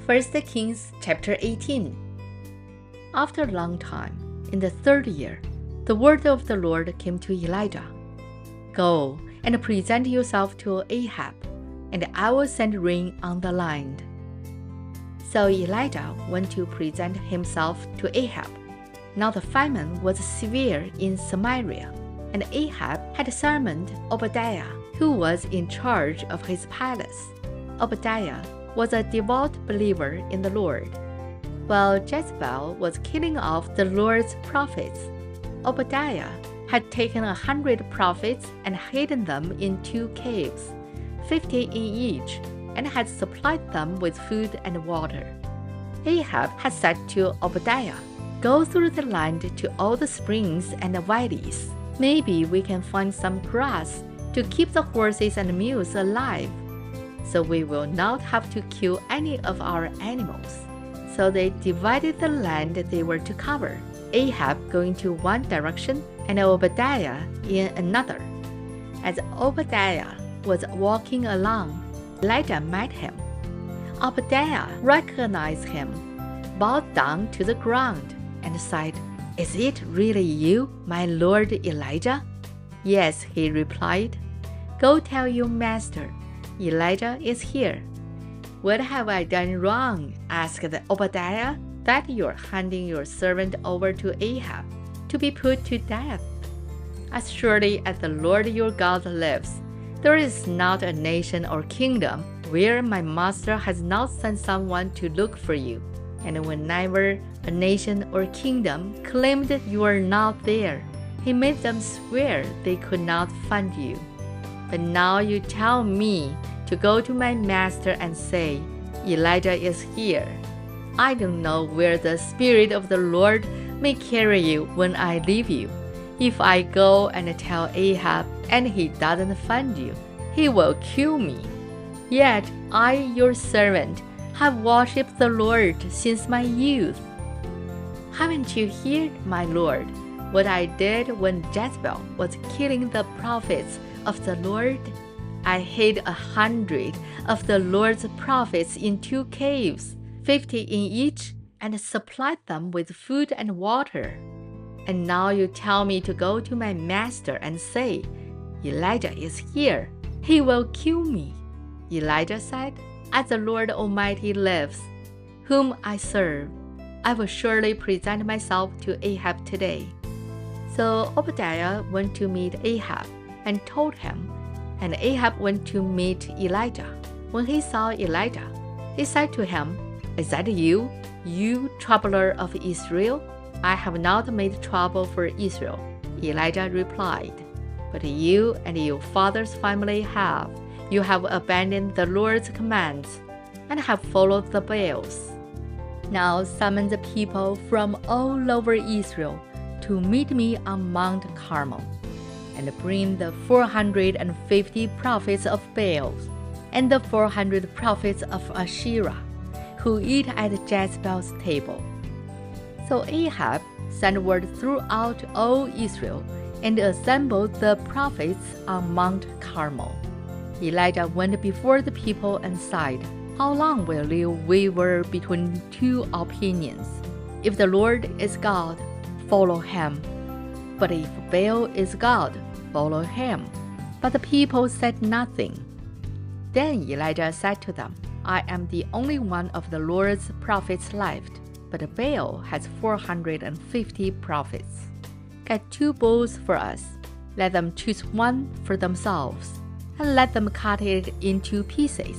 1 Kings chapter 18. After a long time, in the 3rd year, the word of the Lord came to Elijah. Go and present yourself to Ahab, and I will send rain on the land. So Elijah went to present himself to Ahab. Now the famine was severe in Samaria, and Ahab had summoned Obadiah, who was in charge of his palace. Obadiah was a devout believer in the Lord. While Jezebel was killing off the Lord's prophets, Obadiah had taken 100 prophets and hidden them in 2 caves, 50 in each, and had supplied them with food and water. Ahab had said to Obadiah, "Go through the land to all the springs and the valleys. Maybe we can find some grass to keep the horses and mules alive, so we will not have to kill any of our animals." So they divided the land they were to cover, Ahab going to one direction and Obadiah in another. As Obadiah was walking along, Elijah met him. Obadiah recognized him, bowed down to the ground, and said, "Is it really you, my lord Elijah?" "Yes," he replied. "Go tell your master, Elijah is here." "What have I done wrong," asked Obadiah, "that you're handing your servant over to Ahab to be put to death? As surely as the Lord your God lives, there is not a nation or kingdom where my master has not sent someone to look for you. And whenever a nation or kingdom claimed you were not there, he made them swear they could not find you. But now you tell me to go to my master and say, 'Elijah is here.' I don't know where the Spirit of the Lord may carry you when I leave you. If I go and tell Ahab and he doesn't find you, he will kill me. Yet I, your servant, have worshipped the Lord since my youth. Haven't you heard, my Lord, what I did when Jezebel was killing the prophets of the Lord? I hid 100 of the Lord's prophets in 2 caves, 50 in each, and supplied them with food and water. And now you tell me to go to my master and say, 'Elijah is here. He will kill me.'" Elijah said, "As the Lord Almighty lives, whom I serve, I will surely present myself to Ahab today." So Obadiah went to meet Ahab and told him, and Ahab went to meet Elijah. When he saw Elijah, he said to him, "Is that you, you troubler of Israel?" "I have not made trouble for Israel," Elijah replied. "But you and your father's family have. You have abandoned the Lord's commands and have followed the Baals. Now summon the people from all over Israel to meet me on Mount Carmel, and bring the 450 prophets of Baal and the 400 prophets of Asherah, who eat at Jezebel's table." So Ahab sent word throughout all Israel and assembled the prophets on Mount Carmel. Elijah went before the people and said, "How long will you waver between 2 opinions? If the Lord is God, follow him. But if Baal is God, follow him." But the people said nothing. Then Elijah said to them, "I am the only one of the Lord's prophets left, but Baal has 450 prophets. Get 2 bulls for us. Let them choose one for themselves, and let them cut it into pieces,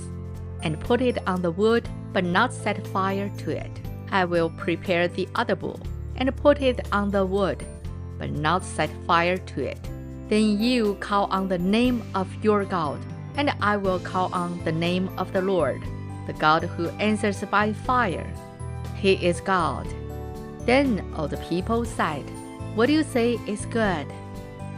and put it on the wood, but not set fire to it. I will prepare the other bull, and put it on the wood, but not set fire to it. Then you call on the name of your God, and I will call on the name of the Lord, the God who answers by fire. He is God." Then all the people said, "What do you say is good?"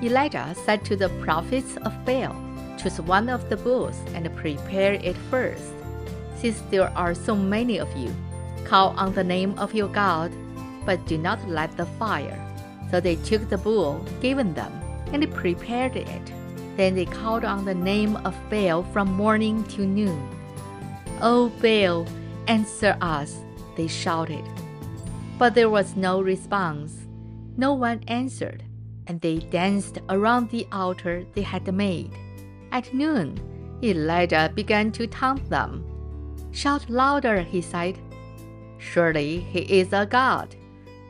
Elijah said to the prophets of Baal, "Choose one of the bulls and prepare it first. Since there are so many of you, call on the name of your God, but do not light the fire." So they took the bull given them and prepared it. Then they called on the name of Baal from morning till noon. "O Baal, answer us," they shouted. But there was no response. No one answered, and they danced around the altar they had made. At noon, Elijah began to taunt them. "Shout louder," he said. "Surely he is a god.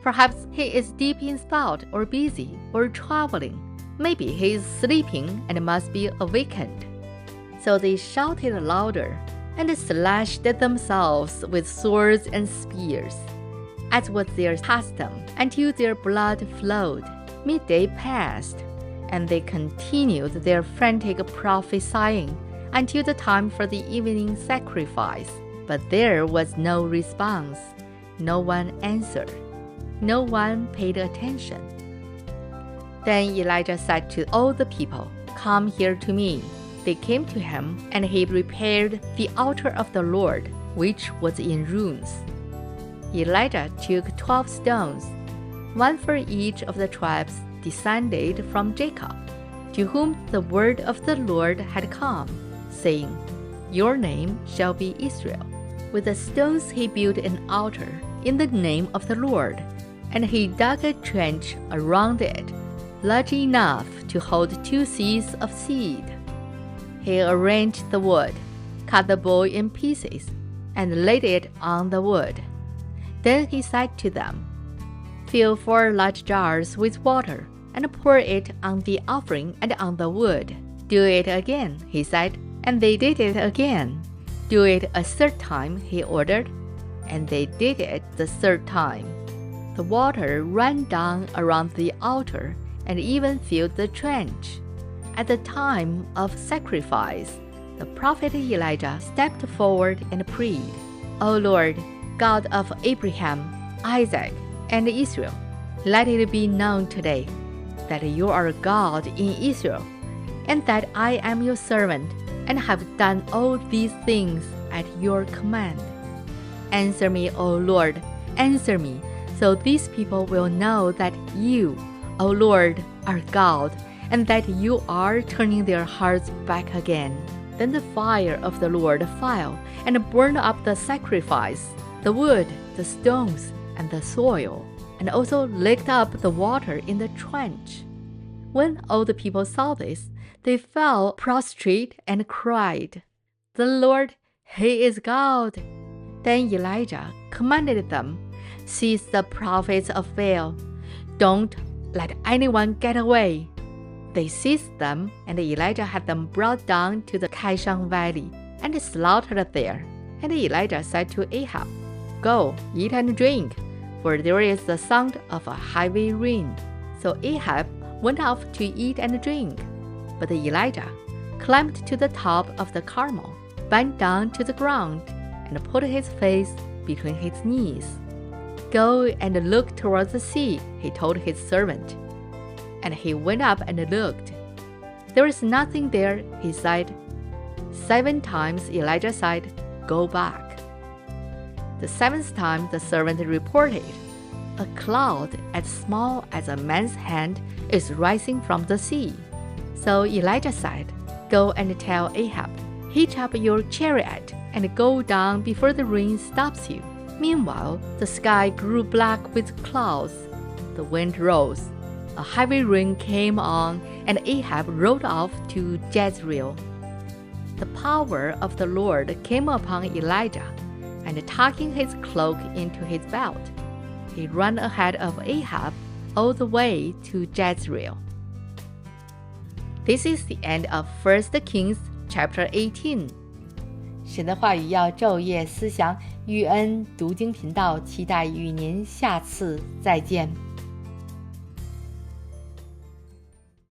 Perhaps he is deep in thought or busy or traveling. Maybe he is sleeping and must be awakened." So they shouted louder and slashed themselves with swords and spears, as was their custom, until their blood flowed. Midday passed, and they continued their frantic prophesying until the time for the evening sacrifice. But there was no response. No one answered. No one paid attention. Then Elijah said to all the people, "Come here to me." They came to him, and he repaired the altar of the Lord, which was in ruins. Elijah took 12 stones, one for each of the tribes descended from Jacob, to whom the word of the Lord had come, saying, "Your name shall be Israel." With the stones he built an altar in the name of the Lord, and he dug a trench around it, large enough to hold 2 seahs of seed. He arranged the wood, cut the bull in pieces, and laid it on the wood. Then he said to them, "Fill 4 large jars with water, and pour it on the offering and on the wood." "Do it again," he said, and they did it again. "Do it a 3rd time," he ordered, and they did it the 3rd time. The water ran down around the altar and even filled the trench. At the time of sacrifice, the prophet Elijah stepped forward and prayed, "O Lord, God of Abraham, Isaac, and Israel, let it be known today that you are God in Israel, and that I am your servant and have done all these things at your command. Answer me, O Lord, answer me, so these people will know that you, O Lord, are God, and that you are turning their hearts back again." Then the fire of the Lord fell and burned up the sacrifice, the wood, the stones, and the soil, and also licked up the water in the trench. When all the people saw this, they fell prostrate and cried, "The Lord, He is God." Then Elijah commanded them, "Seize the prophets of Baal. Don't let anyone get away." They seized them, and Elijah had them brought down to the Kishon Valley and slaughtered there. And Elijah said to Ahab, "Go, eat and drink, for there is the sound of a heavy rain." So Ahab went off to eat and drink. But Elijah climbed to the top of the Carmel, bent down to the ground, and put his face between his knees. "Go and look towards the sea," he told his servant. And he went up and looked. "There is nothing there," he said. 7 times Elijah said, "Go back." The 7th time the servant reported, "A cloud as small as a man's hand is rising from the sea." So Elijah said, "Go and tell Ahab, hitch up your chariot and go down before the rain stops you." Meanwhile, the sky grew black with clouds. The wind rose. A heavy rain came on, and Ahab rode off to Jezreel. The power of the Lord came upon Elijah, and tucking his cloak into his belt, he ran ahead of Ahab all the way to Jezreel. This is the end of 1 Kings chapter 18. 神的话语要昼夜思想，玉恩读经频道期待与您下次再见。